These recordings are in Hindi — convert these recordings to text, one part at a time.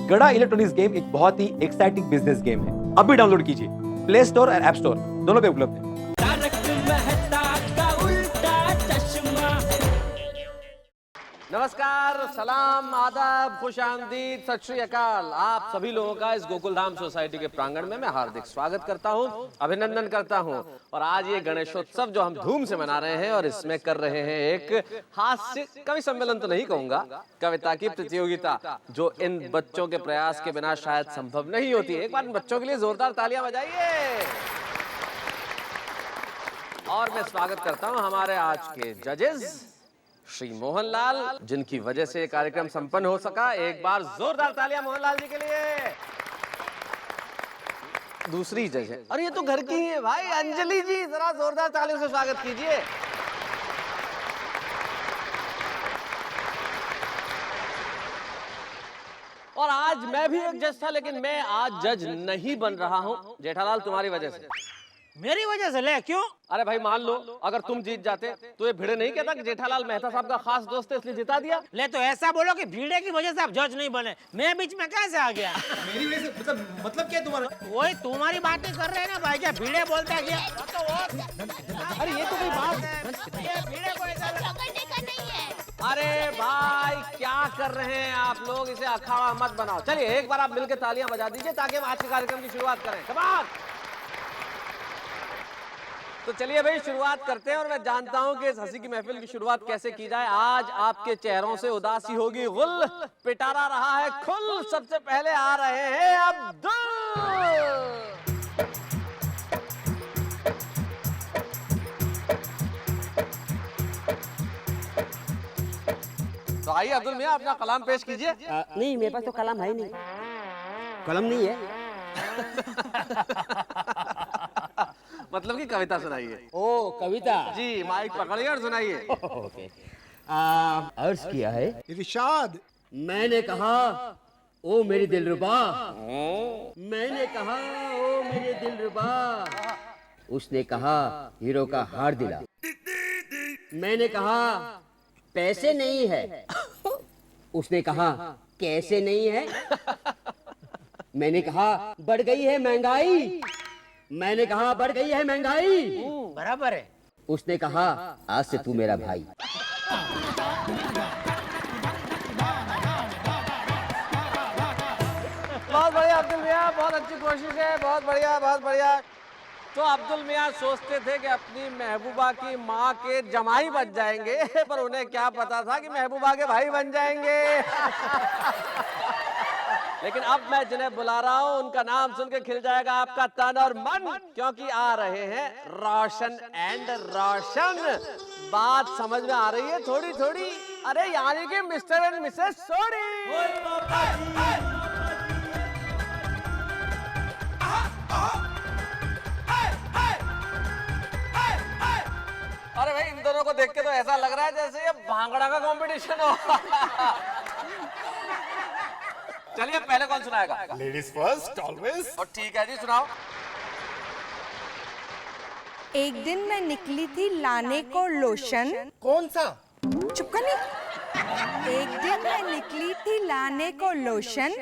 गड़ा इलेक्ट्रॉनिक्स गेम एक बहुत ही एक्साइटिंग बिजनेस गेम है। अभी डाउनलोड कीजिए, प्ले स्टोर और ऐप स्टोर दोनों पे उपलब्ध है। नमस्कार, सलाम, आदाब, खुश आमदीद, सत श्री अकाल। आप सभी लोगों का इस गोकुल धाम सोसाइटी के प्रांगण में मैं हार्दिक स्वागत करता हूं, अभिनंदन करता हूं। और आज ये गणेशोत्सव जो हम धूम से मना रहे हैं और इसमें कर रहे हैं एक हास्य कवि सम्मेलन तो नहीं कहूंगा, कविता की प्रतियोगिता जो इन बच्चों के प्रयास के बिना शायद संभव नहीं होती। एक बार इन बच्चों के लिए जोरदार तालियां बजाइए। और मैं स्वागत करता हूं हमारे आज के जजेस श्री मोहनलाल, जिनकी वजह से ये कार्यक्रम संपन्न हो सका। एक बार जोरदार तालियां मोहनलाल जी के लिए। दूसरी जज है, और ये तो घर की ही है भाई, अंजलि जी, जरा जोरदार तालियों से स्वागत कीजिए। और आज मैं भी एक जज था, लेकिन मैं आज जज नहीं बन रहा हूं जेठालाल, तुम्हारी वजह से। मेरी वजह से? ले क्यों? अरे भाई मान लो अगर तुम जीत जाते तो ये भिड़े नहीं कहता कि जेठालाल मेहता साहब का खास दोस्त है इसलिए जिता दिया। ले तो ऐसा बोलो कि भीड़े की वजह से आप जज नहीं बने, मैं बीच में कैसे आ गया? मेरी वजह से मतलब क्या तुम्हारा? वही तुम्हारी बातें कर रहे हैं ना भाई, क्या भीड़े बोलता क्या? तो अरे ये तो कोई बात, ये भीड़े को ऐसा पकड़ने का नहीं है। अरे भाई क्या कर रहे हैं आप लोग, इसे अखाड़ा मत बनाओ। चलिए एक बार आप मिलकर तालियां बजा दीजिए ताकि हम आज के कार्यक्रम की शुरुआत करें। Come on. तो चलिए भाई शुरुआत करते हैं। और मैं जानता हूं कि इस हंसी की महफिल की शुरुआत कैसे की जाए। आज आपके चेहरों से उदासी होगी गुल, पिटारा रहा है खुल। सबसे पहले आ रहे हैं अब्दुल। तो आइए अब्दुल मियां, अपना कलाम पेश कीजिए। नहीं, मेरे पास तो कलम है ही नहीं। कलम नहीं है। मतलब कि कविता सुनाइए। ओ कविता जी, माइक पकड़िए और सुनाइए। ओके। अर्ज किया है इरशाद। मैंने कहा ओ मेरी दिलरुबा, मैंने कहा ओ मेरे दिलरुबा, उसने कहा हीरो का हार दिला। मैंने कहा पैसे नहीं है, उसने कहा कैसे नहीं है। मैंने कहा बढ़ गई है महंगाई, मैंने कहा बढ़ गई है महंगाई। बराबर है। उसने कहा आज से तू मेरा भाई। बहुत बढ़िया अब्दुल मियां, बहुत अच्छी कोशिश है, बहुत बढ़िया बहुत बढ़िया। तो अब्दुल मियां सोचते थे कि अपनी महबूबा की माँ के जमाई बन जाएंगे, पर उन्हें क्या पता था कि महबूबा के भाई बन जाएंगे। लेकिन अब मैं जिन्हें बुला रहा हूं उनका नाम सुन के खिल जाएगा आपका तन और मन, क्योंकि आ रहे हैं रोशन एंड रोशन। बात समझ में आ रही है थोड़ी थोड़ी? अरे यानी कि मिस्टर एंड मिसेस सोडी। अरे भाई इन दोनों को देख के तो ऐसा लग रहा है जैसे ये भांगड़ा का कंपटीशन हो। चलिए पहले कौन सुनाएगा? Ladies first always. और ठीक है जी, सुनाओ। एक दिन मैं निकली थी लाने को लोशन। कौन सा? चुप कर नहीं। एक दिन मैं निकली थी लाने को लोशन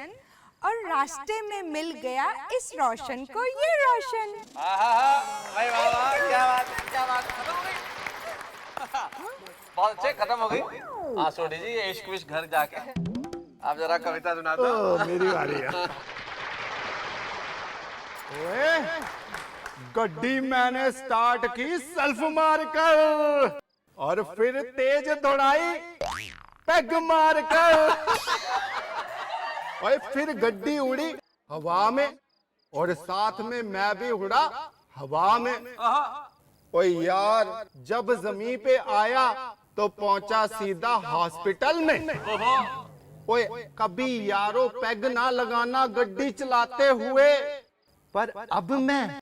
और रास्ते में मिल गया इस रोशन को ये रोशन। भाई वाह वाह, क्या बात है, क्या बात। खत्म हो गई। बहुत अच्छे, खत्म हो गई। हाँ सोडी जी, इश्क विश्क घर जाके आप जरा कविता सुना दो। मेरी बारी है। ओए, गड्डी मैंने स्टार्ट की सेल्फ मारकर और फिर तेज दौड़ाई पैग मारकर। और फिर गड्डी उड़ी हवा में और साथ में मैं भी उड़ा हवा में। ओए यार, जब जमीन पे आया तो पहुंचा सीधा हॉस्पिटल में। ओए कभी यारो पैग ना लगाना गड्डी चलाते हुए, पर अब मैं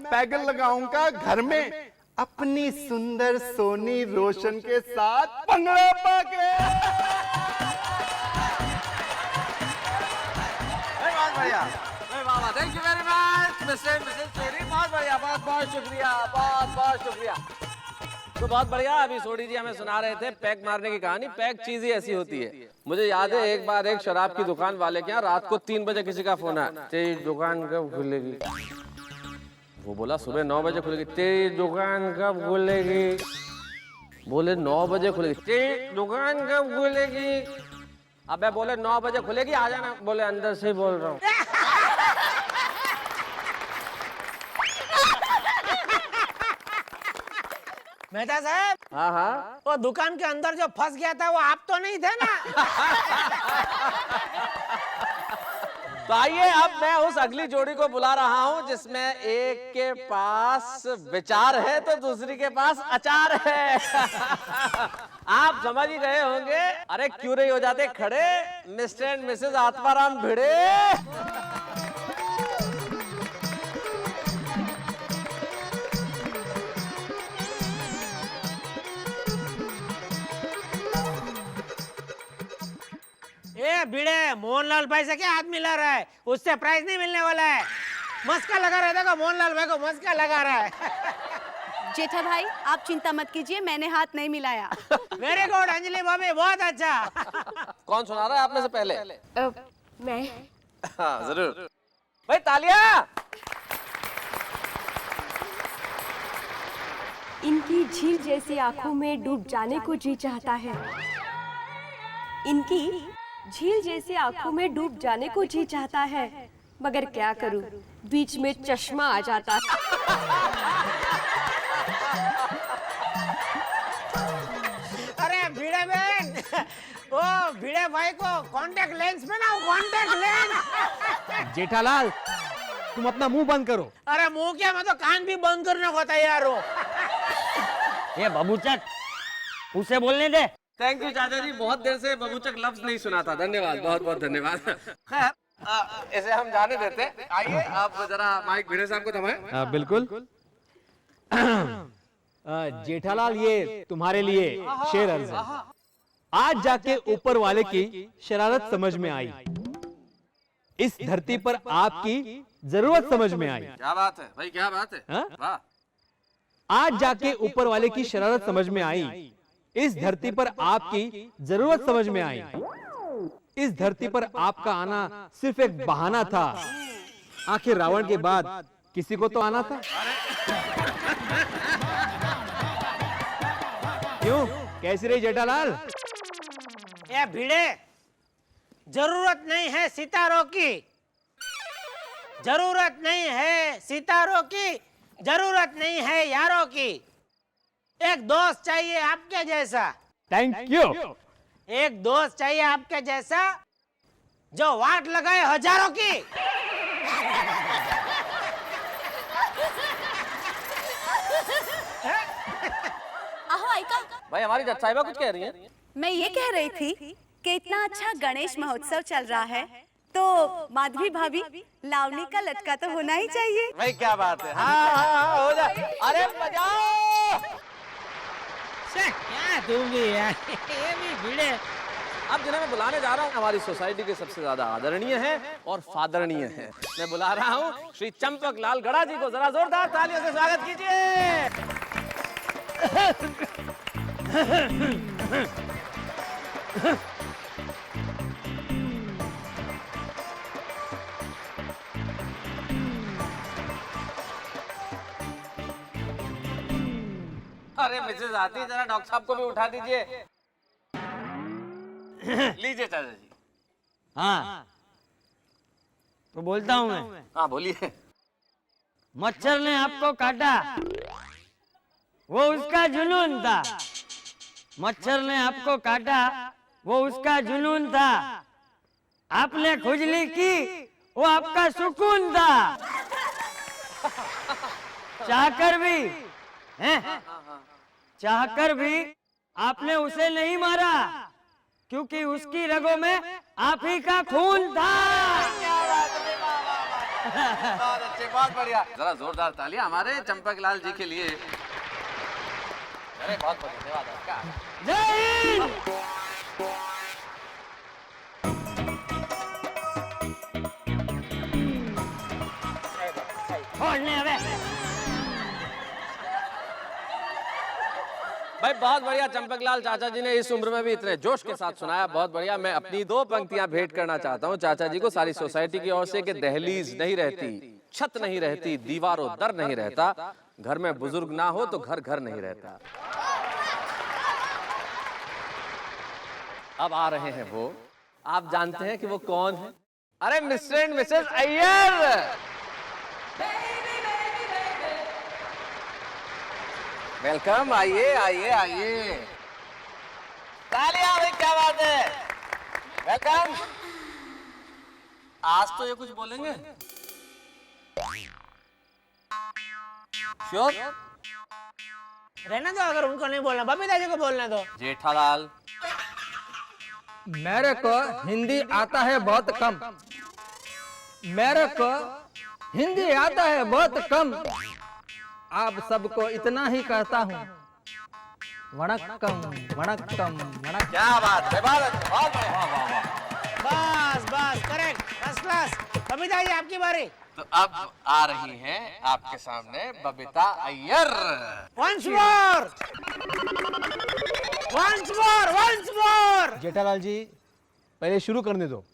पैग लगाऊंगा घर में अपनी सुंदर सोनी रोशन के साथ पंगड़ा पाके। बहुत बढ़िया, thank you very much mister missus Sodhi, बहुत बढ़िया, बहुत बहुत शुक्रिया, बहुत बहुत शुक्रिया। तो बहुत बढ़िया, अभी सोडी जी हमें सुना रहे थे पैग मारने की कहानी। पैग चीज ही ऐसी होती है मुझे याद है एक बार एक शराब की दुकान वाले के यहाँ रात को 3 बजे किसी का फोन आया, तेरी दुकान कब खुलेगी? वो बोला सुबह 9 बजे खुलेगी। तेरी दुकान कब खुलेगी? बोले 9 बजे खुलेगी। तेरी दुकान कब खुलेगी? अबे बोले 9 बजे खुलेगी, आ जाना। बोले अंदर से ही बोल रहा हूँ। मेहता साहब, हाँ हाँ, वो दुकान के अंदर जो फंस गया था वो आप तो नहीं थे ना? तो आइए अब मैं उस अगली जोड़ी को बुला रहा हूँ जिसमें एक के पास विचार है तो दूसरी के पास अचार है। आप समझ ही गए होंगे। अरे क्यों नहीं हो जाते खड़े, मिस्टर एंड मिसेस आत्माराम भिड़े। ए भिड़े, मोहनलाल भाई से क्या हाथ मिला रहा है? उससे प्राइज नहीं मिलने वाला है। मस्का लगा रहा है, देखो मोहनलाल भाई को मस्का लगा रहा है। जेठा भाई आप चिंता मत कीजिए, मैंने हाथ नहीं मिलाया। वेरी गुड अंजलि भाभी, बहुत अच्छा। कौन सुना रहा है आप में से पहले? मैं हाँ जरूर भाई, तालियां। इनकी झील जैसी आंखों में डूब जाने को जी चाहता है। इनकी झील जैसी आंखों में डूब जाने को जी चाहता है, मगर क्या करूं, बीच में चश्मा आ जाता है। अरे भिड़े बहन, वो भिड़े भाई को कांटेक्ट लेंस में ना, कांटेक्ट लेंस। जेठालाल, तुम अपना मुंह बंद करो। अरे मुंह क्या, मैं तो कान भी बंद करने को तैयार हूँ। ये बबूचक, उसे बोलने दे। थैंक यू चाचा जी, बहुत देर से बबूचक लफ्ज नहीं सुना था। धन्यवाद, बहुत बहुत धन्यवाद। खैर इसे हम जाने देते। आइए आप जरा माइक भिड़े साहब को थमाएं। बिल्कुल। जेठालाल, ये तुम्हारे लिए शेर अर्ज है। आज जाके ऊपर वाले की शरारत समझ में आई, इस धरती पर आपकी जरूरत समझ में आई। क्या बात है भाई, क्या बात है। हाँ? वाह। आज जाके ऊपर वाले की शरारत समझ में आई, इस धरती पर आपकी जरूरत समझ में आई। इस धरती पर आपका आना सिर्फ एक बहाना था। आखिर रावण के बाद किसी को तो आना था। क्यों, कैसी रही जेठालाल? ये भिड़े, जरूरत नहीं है सितारों की, जरूरत नहीं है सितारों की, जरूरत नहीं है यारों की। एक दोस्त चाहिए आपके जैसा। Thank you. एक दोस्त चाहिए आपके जैसा जो वाट लगाए हजारों की। आहो आइका, भाई हमारी जज साहिबा कुछ कह रही हैं। मैं ये कह रही थी कि इतना अच्छा गणेश महोत्सव चल रहा है तो माधवी भाभी लावणी का लटका तो होना ही चाहिए। भाई क्या बात है। हाँ, हो जाए। अरे बजाओ। क्या तुम भी यार, ये भी भिड़े। अब जिन्हें मैं बुलाने जा रहा हूँ हमारी सोसाइटी के सबसे ज्यादा आदरणीय है और फादरणीय है। मैं बुला रहा हूँ श्री चंपक लाल गड़ा जी को। जरा जोरदार तालियों से स्वागत कीजिए। अरे मिसेज आती, जरा डॉक्टर साहब को भी उठा दीजिए। लीजिए चाचा जी। हाँ तो बोलता हूँ मैं। हाँ बोलिए। मच्छर ने आपको काटा, वो उसका जुनून था। मच्छर ने आपको काटा, वो उसका जुनून था। आपने खुजली की, वो आपका सुकून था। चाहकर भी हैं? चाहकर भी आपने उसे नहीं मारा, क्योंकि उसकी रगों में आप ही का खून था। बहुत अच्छे, बहुत बढ़िया। जरा जोरदार तालियां हमारे चंपक लाल जी के लिए। अरे बहुत बहुत धन्यवाद आपका। जय हिंद। भाई भाई बहुत बढ़िया, चंपकलाल चाचा जी ने इस उम्र में भी इतने जोश के साथ सुनाया, बहुत बढ़िया। मैं अपनी 2 पंक्तियां भेंट करना चाहता हूं चाचा जी को सारी सोसाइटी की ओर से कि दहलीज नहीं रहती, छत नहीं रहती, दीवारों दर नहीं रहता, घर में बुजुर्ग ना हो तो घर घर नहीं रहता। अब आ रहे हैं वो, आप जानते हैं कि वो कौन है? अरे mister and Mrs Iyer. Welcome, आइए आइए आइए। तालियां भाई, क्या बात है, वेलकम। आज तो ये कुछ बोलेंगे? श्योर? रहने दो, अगर उनको नहीं बोलना बबीता जी को बोलने दो। जेठालाल। मेरे को हिंदी आता है बहुत कम, मेरे को हिंदी आता है बहुत कम, आप सबको इतना ही कहता हूँ, वणक्कम वणक्कम वणक्कम। क्या बात है, बहुत बढ़िया। बस बस, correct, first class. Babita ji आपकी बारी। तो अब आ रही हैं आपके सामने Babita Iyer. Once more, once more, once more. Jethalal ji पहले शुरू करने दो।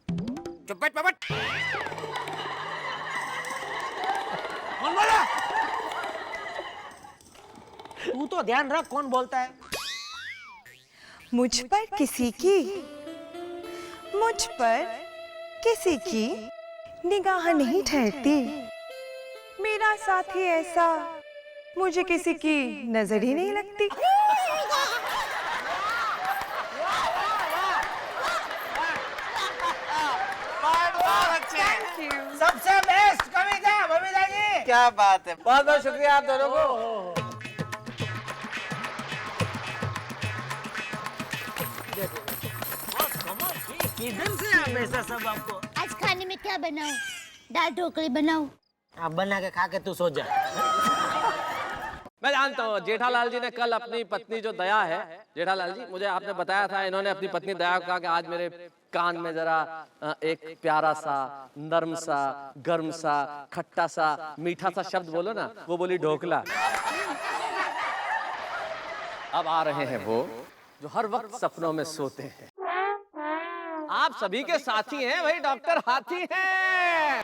चुप्पट पपट। कौन बोला? तू तो ध्यान रख कौन बोलता है। मुझ पर किसी की, मुझ पर किसी की निगाह नहीं ठहरती, मेरा साथी ऐसा मुझे किसी की नजर ही नहीं लगती। सबसे बेस्ट कविता बबीता जी। क्या बात है, बहुत बहुत शुक्रिया आप दोनों को। किधर से आप ऐसा सब आपको? आज खाने में क्या बनाऊं? दाल ढोकली बनाऊं? आप बना के खा के तू सो जा। मैं जानता हूँ जेठालाल जी ने कल अपनी पत्नी जो दया है, जेठालाल जी मुझे आपने बताया था, इन्होंने अपनी पत्नी दया को कहा कि आज मेरे कान में जरा एक प्यारा सा, नर्म सा, गर्म सा, खट्टा सा, मीठा सा शब्द बोलो ना। वो बोली ढोकला। अब आ रहे हैं वो जो हर वक्त सपनों में सोते हैं, आप सभी के साथी हैं भाई, डॉक्टर हाथी हैं।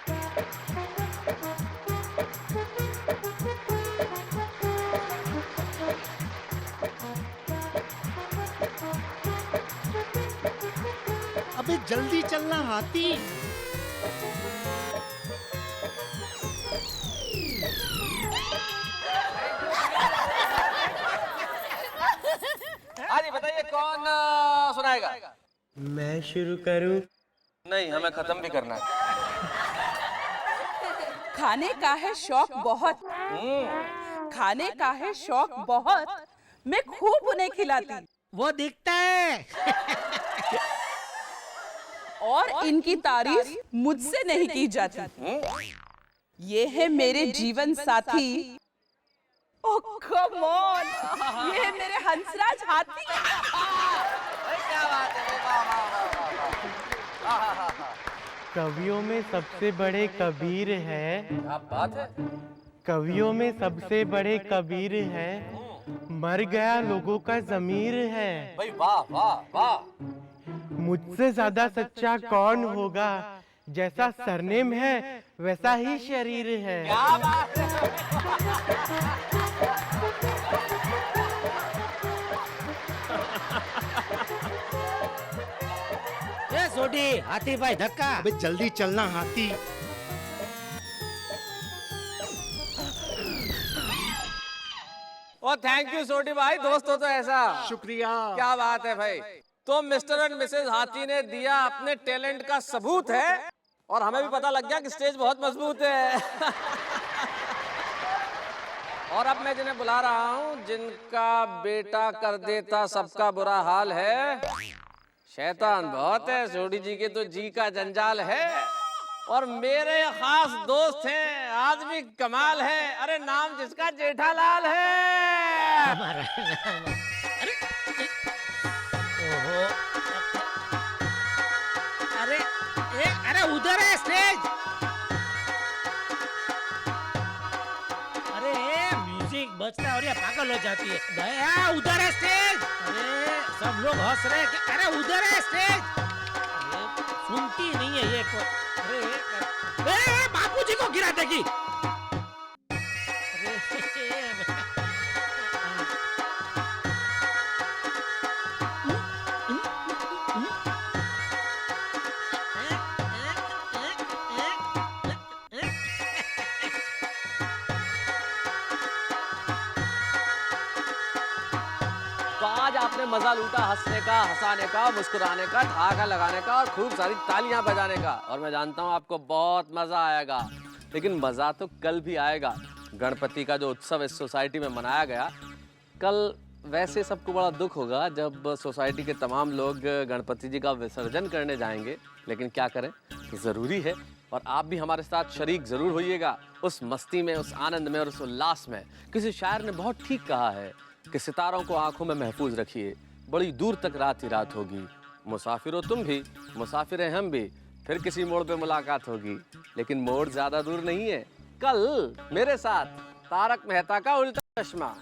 अबे जल्दी चलना हाथी। हाँ जी बताइए, कौन सुनाएगा? मैं शुरू करूं? नहीं, हमें खत्म भी करना है। खाने का है शौक बहुत, खाने का है शौक बहुत, मैं खूब उन्हें खिलाती, वो दिखता है। और इनकी तारीफ मुझसे नहीं की जाती। ये है मेरे जीवन साथी, ओह कम ऑन, ये है मेरे हंसराज हाथी। क्या बात है, कवियों में सबसे बड़े कबीर है, क्या बात है। कवियों में सबसे बड़े कबीर है, मर गया लोगों का ज़मीर है। भाई वाह वाह वाह। मुझसे ज्यादा सच्चा कौन होगा, जैसा सरनेम है वैसा ही शरीर है। क्या बात है। ए सोटी, हाथी भाई धक्का। अबे जल्दी चलना हाथी। ओ थैंक यू सोटी भाई, दोस्त हो तो ऐसा। शुक्रिया। क्या बात है भाई। तो मिस्टर एंड मिसेस हाथी ने दिया अपने टैलेंट का सबूत है, और हमें भी पता लग गया कि स्टेज बहुत मजबूत है। और अब मैं जिन्हें बुला रहा हूं, जिनका बेटा कर देता सबका बुरा हाल है, शैतान बहुत है, सोडी जी के तो जी का जंजाल है, और मेरे खास दोस्त हैं, आदमी कमाल है, अरे नाम जिसका जेठालाल है। हमारा नाम। अरे अरे उधर है स्टेज। अरे म्यूजिक बजता है और ये पागल पागल हो जाती है। दया उधर है स्टेज। अरे सब लोग हंस रहे हैं कि अरे उधर है स्टेज। अरे सुनती नहीं है ये को। अरे बापूजी को गिरा देगी। तो आज आपने मजा लूटा हंसने का, हंसाने का, मुस्कुराने का, ठहाका लगाने का और खूब सारी तालियां बजाने का। और मैं जानता हूं आपको बहुत मजा आएगा, लेकिन मजा तो कल भी आएगा। गणपति का जो उत्सव इस सोसाइटी में मनाया गया, कल वैसे सबको बड़ा दुख होगा जब सोसाइटी के तमाम लोग गणपति जी का विसर्जन करने जाएंगे, लेकिन क्या करें, ज़रूरी है। और आप भी हमारे साथ शरीक ज़रूर होइएगा उस मस्ती में, उस आनंद में और उस उल्लास में। किसी शायर ने बहुत ठीक कहा है कि सितारों को आंखों में महफूज रखिए, बड़ी दूर तक रात ही रात होगी। मुसाफिर हो तुम भी, मुसाफिर हैं हम भी, फिर किसी मोड़ पे मुलाकात होगी। लेकिन मोड़ ज़्यादा दूर नहीं है, कल मेरे साथ तारक मेहता का उल्टा चश्मा।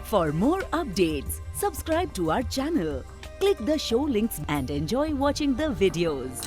For more updates, subscribe to our channel, click the show links and enjoy watching the videos.